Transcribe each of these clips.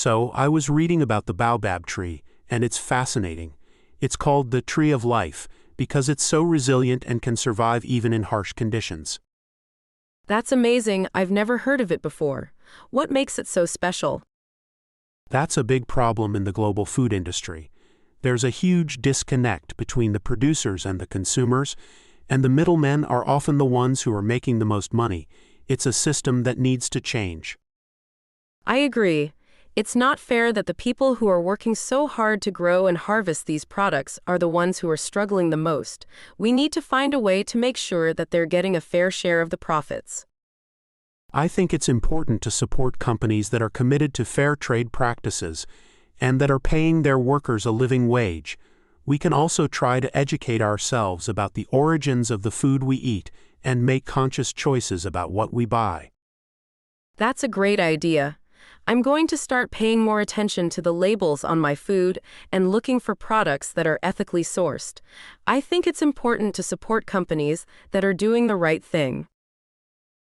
So, I was reading about the baobab tree, and it's fascinating. It's called the tree of life because it's so resilient and can survive even in harsh conditions. That's amazing. I've never heard of it before. What makes it so special? That's a big problem in the global food industry. There's a huge disconnect between the producers and the consumers, and the middlemen are often the ones who are making the most money. It's a system that needs to change. I agree. It's not fair that the people who are working so hard to grow and harvest these products are the ones who are struggling the most. We need to find a way to make sure that they're getting a fair share of the profits. I think it's important to support companies that are committed to fair trade practices and that are paying their workers a living wage. We can also try to educate ourselves about the origins of the food we eat and make conscious choices about what we buy. That's a great idea. I'm going to start paying more attention to the labels on my food and looking for products that are ethically sourced. I think it's important to support companies that are doing the right thing.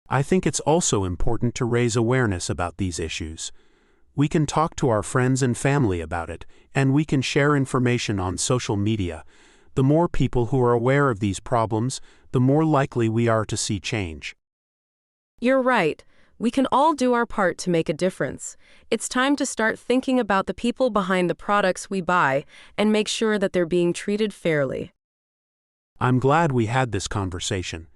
I think it's also important to raise awareness about these issues. We can talk to our friends and family about it, and we can share information on social media. The more people who are aware of these problems, the more likely we are to see change. You're right. We can all do our part to make a difference. It's time to start thinking about the people behind the products we buy and make sure that they're being treated fairly. I'm glad we had this conversation.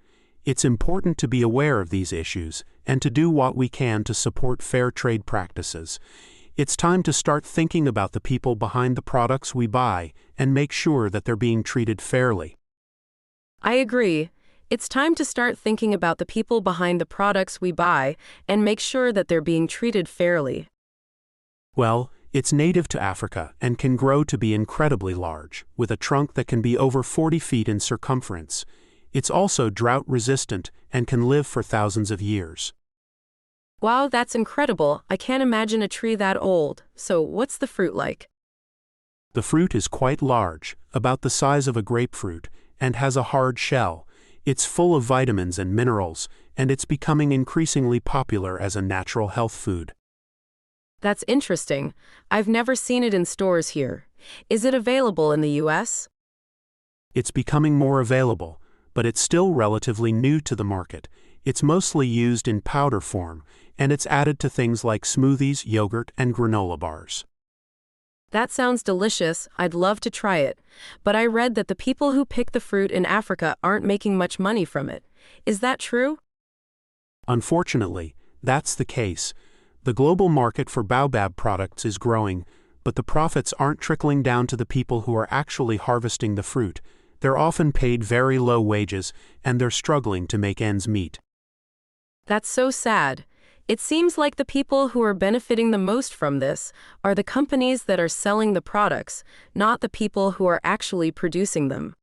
It's important to be aware of these issues and to do what we can to support fair trade practices. It's time to start thinking about the people behind the products we buy and make sure that they're being treated fairly. I agree. It's time to start thinking about the people behind the products we buy and make sure that they're being treated fairly. Well, it's native to Africa and can grow to be incredibly large, with a trunk that can be over 40 feet in circumference. It's also drought-resistant and can live for thousands of years. Wow, that's incredible. I can't imagine a tree that old. So, what's the fruit like? The fruit is quite large, about the size of a grapefruit, and has a hard shell. It's full of vitamins and minerals, and it's becoming increasingly popular as a natural health food. That's interesting. I've never seen it in stores here. Is it available in the US? It's becoming more available, but it's still relatively new to the market. It's mostly used in powder form, and it's added to things like smoothies, yogurt, and granola bars. That sounds delicious. I'd love to try it. But I read that the people who pick the fruit in Africa aren't making much money from it. Is that true? Unfortunately, that's the case. The global market for baobab products is growing, but the profits aren't trickling down to the people who are actually harvesting the fruit. They're often paid very low wages, and they're struggling to make ends meet. That's so sad. It seems like the people who are benefiting the most from this are the companies that are selling the products, not the people who are actually producing them.